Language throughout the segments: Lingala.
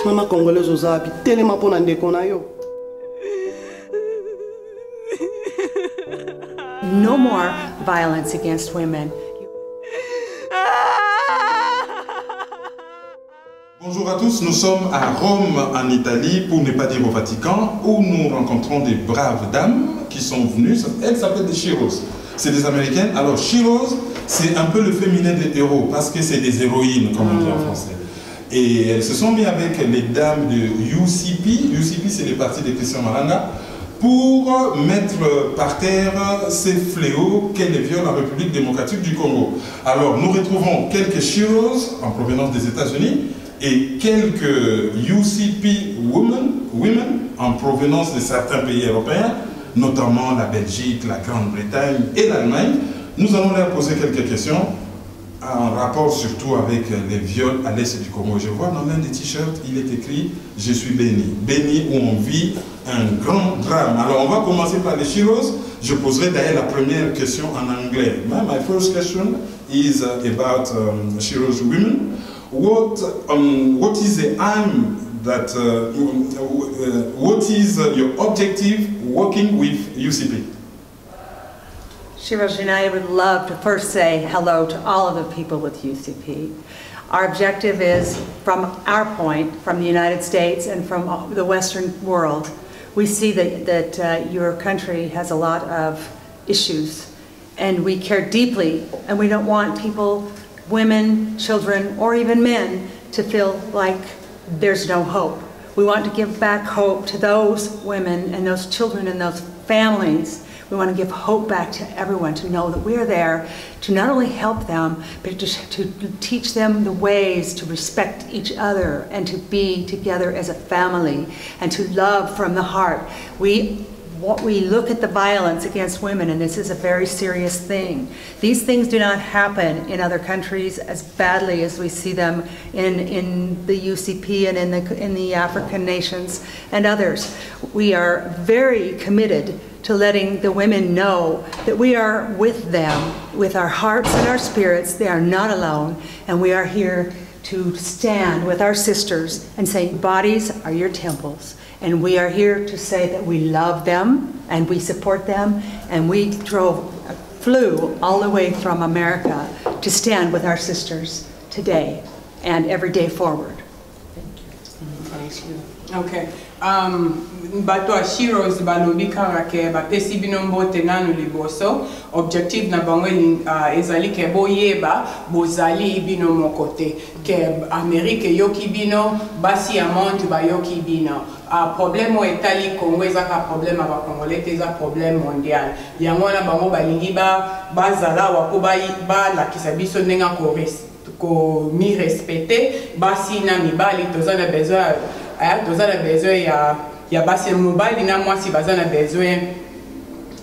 Mama Congolaise ozabi telema pona ndeko na yo. No more violence against women. Bonjour à tous, nous sommes à Rome en Italie, pour ne pas dire au Vatican, où nous rencontrons des braves dames qui sont venues. Elles s'appellent des Sheroes. C'est des Américaines. Alors Sheroes, c'est un peu le féminin des héros, parce que c'est des héroïnes, comme on dit en français. Et elles se sont mises avec les dames de UCP. UCP, c'est le parti de Christian Malanga, pour mettre par terre ces fléaux qu'est le viol en République démocratique du Congo. Alors, nous retrouvons quelques Sheroes en provenance des États-Unis et quelques UCP women en provenance de certains pays européens, notamment la Belgique, la Grande-Bretagne et l'Allemagne. Nous allons leur poser quelques questions en rapport surtout avec les viols à l'est du Congo. Je vois dans l'un des t-shirts, il est écrit « Je suis béni ». Béni où on vit un grand drame. Alors on va commencer par les Sheroes. Je poserai d'ailleurs la première question en anglais. My first question is about Sheroes women. What is the aim that, what is your objective working with UCP? Sheroes United would love to first say hello to all of the people with UCP. Our objective is, from our point, from the United States and from the Western world, we see that your country has a lot of issues, and we care deeply, and we don't want people, women, children, or even men, to feel like there's no hope. We want to give back hope to those women and those children and those families. We want to give hope back to everyone, to know that we're there to not only help them, but to teach them the ways to respect each other and to be together as a family and to love from the heart. We look at the violence against women, and this is a very serious thing. These things do not happen in other countries as badly as we see them in the UCP and in the African nations and others. We are very committed to letting the women know that we are with them, with our hearts and our spirits. They are not alone, and we are here to stand with our sisters and say, bodies are your temples. And we are here to say that we love them and we support them, and we flew all the way from America to stand with our sisters today and every day forward. Thank you. Okay. Bato a Sheroes balobi karake bapesi binombo tenanu liboso objective na bango ezali ke boyeba bozali bino mokote ke Amerique yoki bino basi ya monde ba yoki bino problème o etali Congo ezaka problème ba Congolais eza problème mondial yango na bango balingi bazala wako ba la kisabiso nenga ko mi respecter basi na mibali tozana besoin ya basi mobile na moi si bazana besoin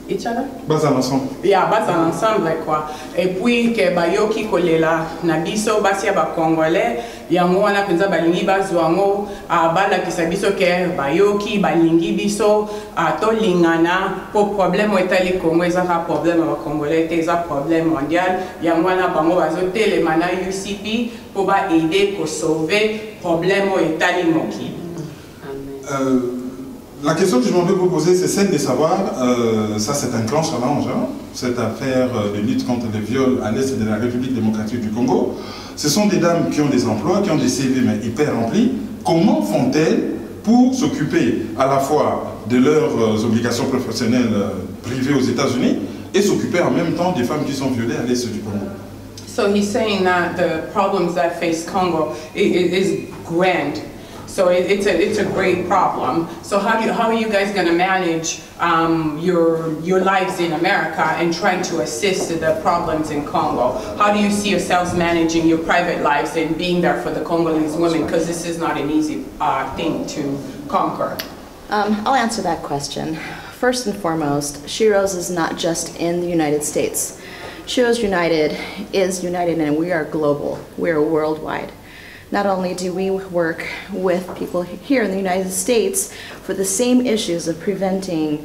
each other Bazan ensemble. Yeah, bazan ensemble quoi. Et puis que bayoki kolela na biso basi ya ba Congolais yango wana penza balingi bazwango bala kisabiso ke bayoki balingi biso to lingana po problème etali Congo ezaka problème ba Congolais eza problème mondial yango wana bango bazotele mana UCP pour ba aider ko sauver problème etali moki. La question que je voudrais vous poser, c'est celle de savoir, ça c'est un grand challenge, hein, cette affaire de lutte contre le viol à l'est de la République démocratique du Congo. Ce sont des dames qui ont des emplois, qui ont des CV mais hyper remplis. Comment font-elles pour s'occuper à la fois de leurs obligations professionnelles privées aux États-Unis et s'occuper en même temps des femmes qui sont violées à l'est du Congo? So he's saying that the problems that face Congo is grand. So it's a great problem. So how are you guys going to manage your lives in America and trying to assist the problems in Congo? How do you see yourselves managing your private lives and being there for the Congolese women? Because this is not an easy thing to conquer. I'll answer that question. First and foremost, Sheroes is not just in the United States. Sheroes United is united, and we are global. We are worldwide. Not only do we work with people here in the United States for the same issues of preventing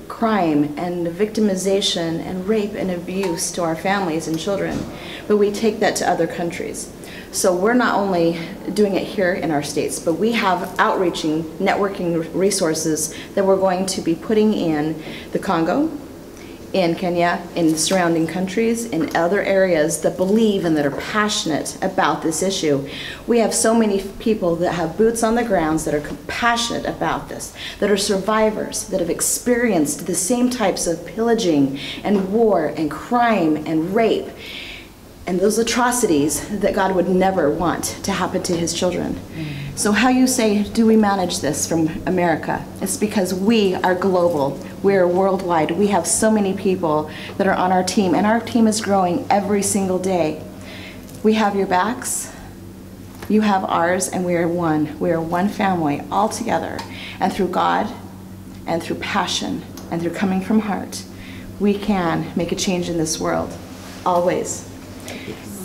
crime and victimization and rape and abuse to our families and children, but we take that to other countries. So we're not only doing it here in our states, but we have outreaching, networking resources that we're going to be putting in the Congo, in Kenya, in surrounding countries, in other areas that believe and that are passionate about this issue. We have so many people that have boots on the grounds that are passionate about this, that are survivors, that have experienced the same types of pillaging and war and crime and rape and those atrocities that God would never want to happen to his children. So how you say, do we manage this from America? It's because we are global. We're worldwide. We have so many people that are on our team, and our team is growing every single day. We have your backs, you have ours, and we are one. We are one family all together. And through God, and through passion, and through coming from heart, we can make a change in this world, always.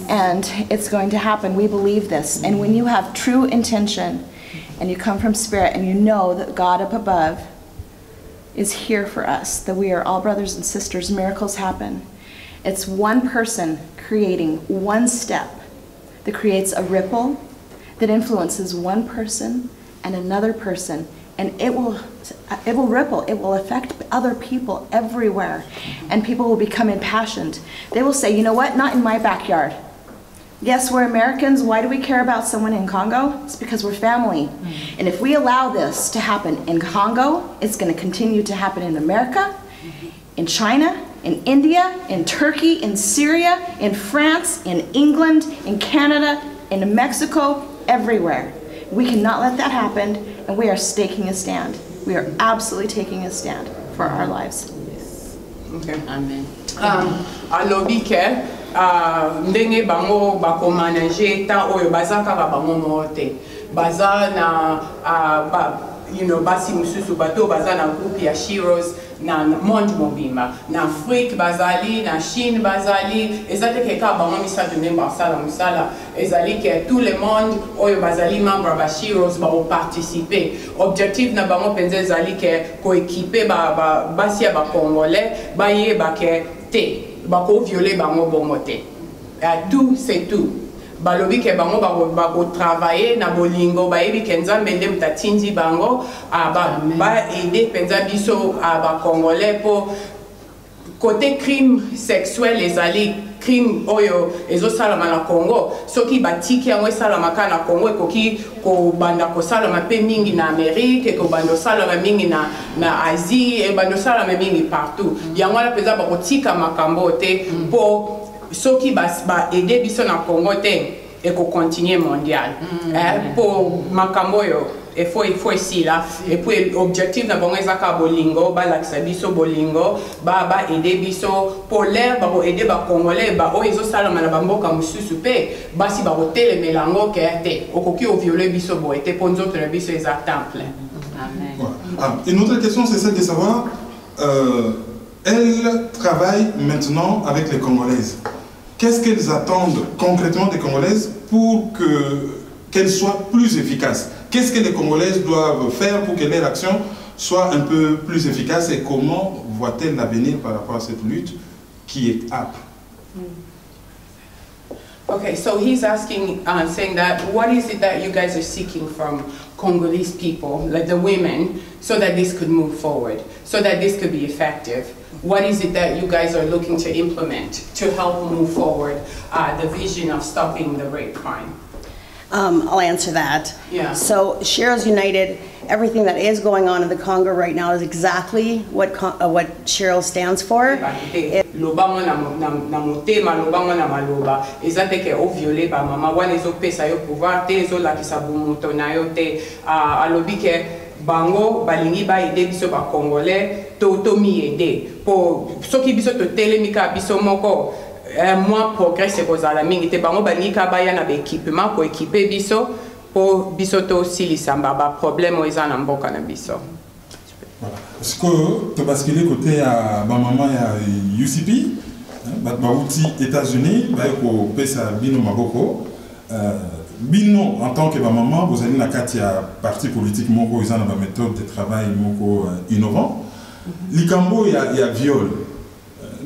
And it's going to happen. We believe this. And when you have true intention and you come from spirit and you know that God up above is here for us, that we are all brothers and sisters, miracles happen. It's one person creating one step that creates a ripple that influences one person and another person, and it will ripple. It will affect other people everywhere, and people will become impassioned. They will say, you know what, not in my backyard. Yes, we're Americans. Why do we care about someone in Congo? It's because we're family. And if we allow this to happen in Congo, it's going to continue to happen in America, in China, in India, in Turkey, in Syria, in France, in England, in Canada, in Mexico, everywhere. We cannot let that happen, and we are taking a stand. We are absolutely taking a stand for our lives. Okay. Amen. Alobike. Ndenge bango bako manager ta oyo bazaka ka bango morte baza na basi mususu bato baza na groupe ya Sheroes na monde mobimba na Afrique bazali na Chine bazali ezate ke ka bango misato ndenge basala musala ezali ke tout le monde oyo bazali membre ba Sheroes ba participer objectif na bango penze ezali ke ko équiper basi ya ba congolais ba ye ba ke te bako violer bango bongote. Tout c'est tout. Balobi ke bango bako travailler na bolingo ba yebi kenzambe nde mtatindi bango ba aider penza biso ba congolais po côté crime sexuel ezali crime oyo ezosalama na Congo soki batiki yango esalamaka na Congo ekoki kobanda kosalama pe mingi na Amérique ekobanda kosalama mingi na Asie ebanda kosalama mingi partout yango ala peza bakotika makambo te po soki ba aider biso na Congo te eko continuer mondial po makambo yo il faut ici là et puis objectif na bango ezaka bolingo ba lakisa biso bolingo ba aider biso pour l'air ba aider ba congolais ba o ezo salama na bamboka mususu pe basi ba hôtel melango kerte okoki o violer biso bo ete ponzo to biso exactement plein. Amen. Une autre question, c'est celle de savoir elles travaillent maintenant avec les Congolaises. Qu'est-ce qu'elles attendent concrètement des Congolaises pour qu'elles soient plus efficaces? Qu'est-ce que les Congolaises doivent faire pour que leur action soit un peu plus efficace et comment voit-elle l'avenir par rapport à cette lutte qui est âpre? Okay, so he's asking, saying that what is it that you guys are seeking from Congolese people, like the women, so that this could move forward, so that this could be effective? What is it that you guys are looking to implement to help move forward the vision of stopping the rape crime? I'll answer that. Yeah. So Sheroes United, everything that is going on in the Congo right now is exactly what Sheroes stands for. Lobango na motema lobango na maloba ezate ke o violer ba mama wana ezopesa yo pouvoir te ezolakisa bomoto na yo te alobi ke bango balingi ba aider biso ba congolais to mi aider po soki biso to telemika biso moko moi progrès ekozala mingi te bango balingi ka baya na équipement pour équiper biso po biso to silisa ba problème eza na mboka na biso. Voilà. Est-ce que tu as basculé côté à ma maman à UCP, outil États-Unis, pour pesa bino maboko, bino en tant que maman, vous allez na kati ya parti politique moko ils ont une méthode de travail moko innovant. Likambo ya viol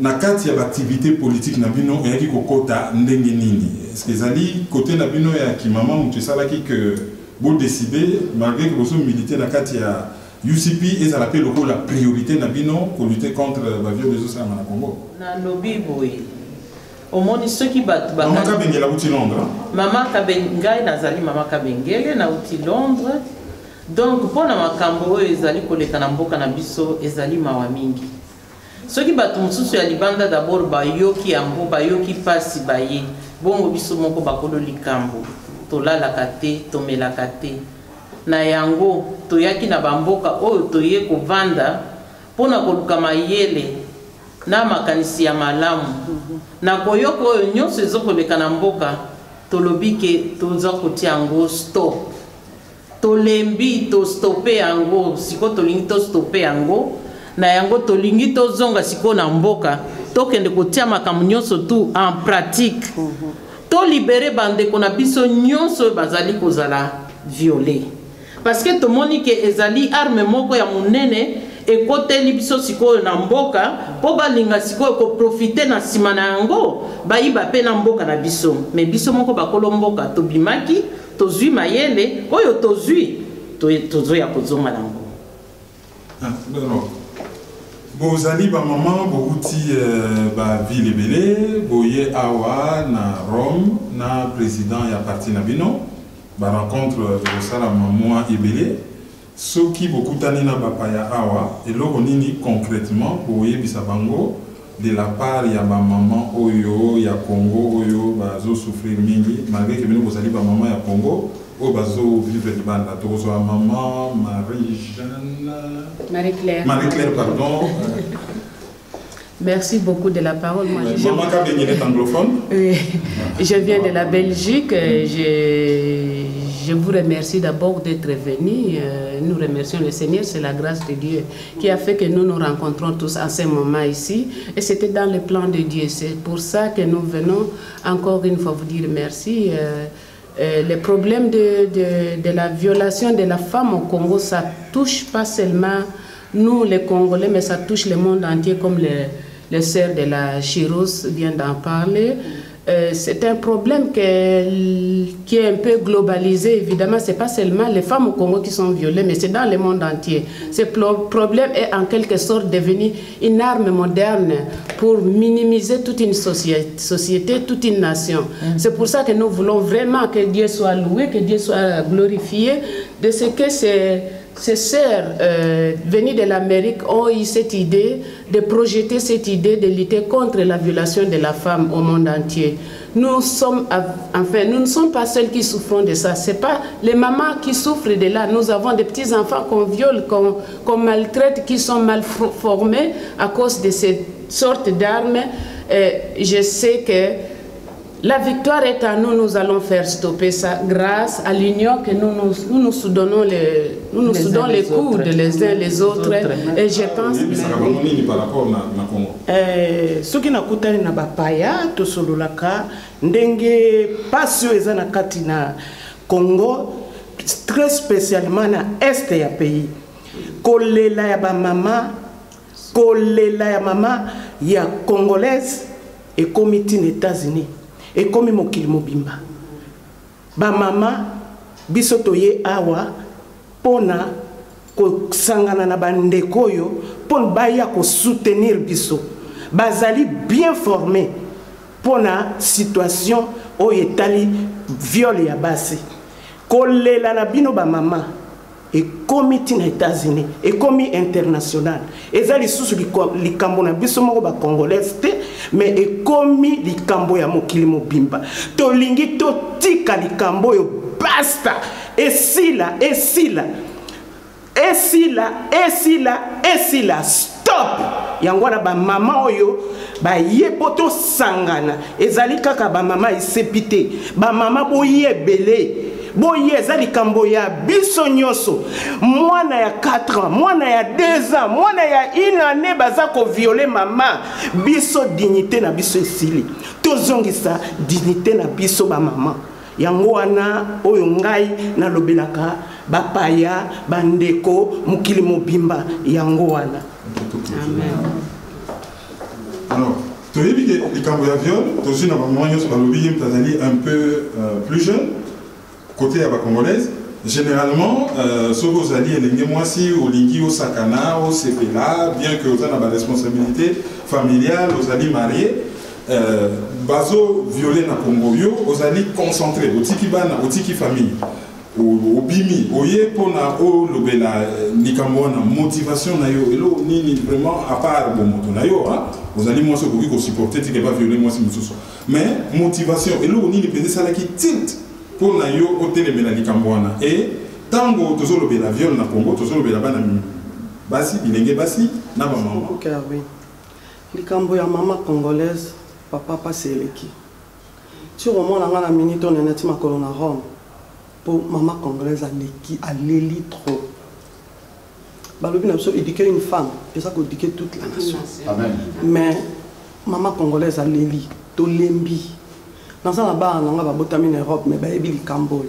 na kati ya activité politique na bino et qui kokota ndenge nini. Est-ce que zali côté na bino ya ki maman mutu sala ki que vous décidez malgré que vous militez na kati ya UCP et ça l'appelle la priorité na bino pour lutter contre la viol des osama na Congo. Na lobby boy. Au moins ceux qui battent Maman Kabengela uti Londres. Maman Kabengela nazali Maman Kabengela na uti Londres. Donc pour na makambo oyo ezali koleka na mboka na biso ezali mawa mingi. Ceux qui battent mususu ya libanda d'abord bayoki yango bayoki pasi baye. Bongo biso moko bakolo likambo. Tolalaka te, tomelaka te. Na yango toyaki na bamboka oyo toye kovanda pona koluka mayele na makanisi ya malamu na koyoko oyo nyonso ezokoleka na mboka tolobi ke toza kotia yango stop tolembi to stoppe yango siko tolingi to stoppe yango na yango tolingi tozonga siko na mboka tokende kotia makambo nyonso tu en pratique to libere bandeko na biso nyonso bazali kozala violé parce que tomoni ke ezali arme moko ya munene ekoteli biso sikoyo na mboka po balinga sikoyo ko profiter na sima na yango bayiba pe na mboka na biso mais biso moko bakolo mboka tobimaki tozwi mayele oyo tozwi tozoya kozonga nango. Bozali ba maman bokuti ba ville ebele boye awa na Rome na président ya parti na bino ba rencontre bosala maman ebele soki bokutani na bapaya awa eloko nini concrètement boye bisabango de la part ya ba maman oyo ya Congo oyo bazo souffrir mingi malgré que bino bozali ba maman ya Congo oyo bazo vivre de banda tozo maman Marie-Claire pardon. Merci beaucoup de la parole. Moi, Maman Kabengela est anglophone. Oui, je viens de la Belgique. Je vous remercie d'abord d'être venu. Nous remercions le Seigneur, c'est la grâce de Dieu qui a fait que nous nous rencontrons tous en ce moment ici. Et c'était dans le plan de Dieu. C'est pour ça que nous venons encore une fois vous dire merci. Le problème de la violation de la femme au Congo, ça touche pas seulement nous les Congolais, mais ça touche le monde entier comme les sœurs de la Chiros viennent d'en parler. C'est un problème qui est un peu globalisé, évidemment. Ce n'est pas seulement les femmes au Congo qui sont violées, mais c'est dans le monde entier. Ce problème est en quelque sorte devenu une arme moderne pour minimiser toute une société, toute une nation. C'est pour ça que nous voulons vraiment que Dieu soit loué, que Dieu soit glorifié de ce que ces sœurs venues de l'Amérique ont eu cette idée de projeter cette idée de lutter contre la violation de la femme au monde entier. Nous ne sommes pas seuls qui souffrons de ça. Ce n'est pas les mamans qui souffrent de là. Nous avons des petits-enfants qu'on viole, qu'on maltraite, qui sont mal formés à cause de cette sorte d'armes. Je sais que la victoire est à nous, nous allons faire stopper ça grâce à l'union que nous soudonnons les coudes les uns les autres. Et je pense soki nakutani na bapaya tosololaka ndenge pasio eza na kati na Congo très spécialement na est ya pays kolela ya ba mama ya congolaise et comité aux États-Unis et comme mokili mobimba ba mama biso toye awa pona ko sangana na bandeko yo pon baya ko soutenir biso bazali bien formé pona situation o etali viol ya basi kolela na bino ba mama et comité aux États-Unis et comité international ezali susu likambo na biso moko ba congolais te mais et comité likambo ya mokili mobimba to lingi to tika likambo yo basta esila stop yango na ba mama oyo ba yepoto sangana ezali kaka ba mama isepite ba mama boye belé boye ezali kambo ya biso nyoso mwana ya 4 ans mwana ya 2 ans mwana ya 1 année baza ko violer mama biso dignité na biso esili tozongisa dignité na biso ba mama yango wana oyo ngai nalobelaka bapaya bandeko mokili mobimba yango wana. Amen. Alors, tu as vu que les Cambodgiens viol, tu as vu un peu plus jeune, côté à la congolaise. Généralement, ce que vous allez dire, moi si au Lingui, au Sakana, au Sepela, bien que vous avez la responsabilité familiale, vous allez marier, bazo violé na Congo, vous allez concentrer au tiki bana, au tiki famille. Au bimi oye pona o lobela likambo na motivation na yo elo nini vraiment à part bon moto na yo hein vous allez moi ce que supporter tu pas violer moi si mususu mais motivation elo nini pende sala ki tilt pona yo o telemela likambo na et tango tozo lobela viol na Congo tozo lobela bana basi bilenge basi na ba maman OK oui likambo ya mama congolaise papa paseleki sur au moins na minute on est ma colonna Rome. Pour maman congolaise à l'élit trop. Balobi n'a pas éduqué une femme, c'est ça qu'on éduqué toute la nation. Amen. Mais maman congolaise à l'élit, to lembi. Dans ça là-bas, on a botami en Europe, mais bah ebi likambo.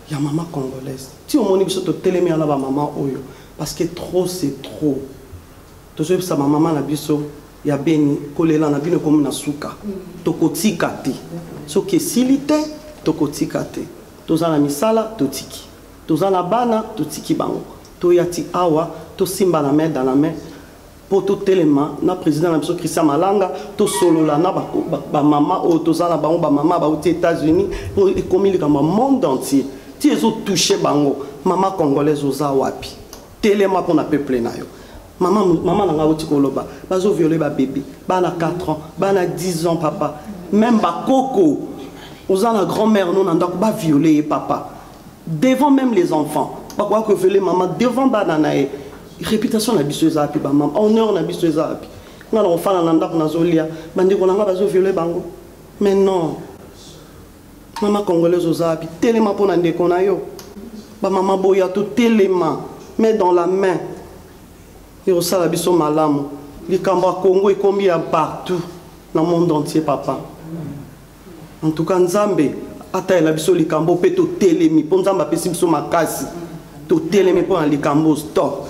Il y a maman congolaise. Si on moni biso to télémi à la maman oyo, parce que trop c'est trop. To so sa maman na biso ya beni kolela na bino comme na suka. To kotika te. So ke silité to kotika te. Tozana misala totiki tozana bana totiki bango toyati awa to simba na main dans la main poto telema na président na biso Christian Malanga to solola na ba mama o tozana bango ba mama ba aux États-Unis pour économiser comme monde entier ti ezo toucher bango mama congolaise oza wapi telema pour na peuple na yo mama nanga oti koloba bazo violer ba bébé bana 4 ans bana 10 ans papa même ba koko. Aux la grand-mère, nous n'avons pas violé papa. Devant même les enfants. Pas quoi que violer maman devant bananae. Réputation na bisoza pi maman. Honneur na bisoza pi. On a l'enfant na ndak na zolia. Bandi ko nanga bazo violer bango. Mais non. Maman congolaise oza pi telema pona ndeko na yo. Ba maman boya to telema. Mais dans la main. Et au sala biso malamu. Likamba Congo et combien partout dans le monde entier papa. En tout cas, Nzambe, ata la biso likambo pe to telemi, po Nzamba pesi biso makasi, to telemi po na likambo stop.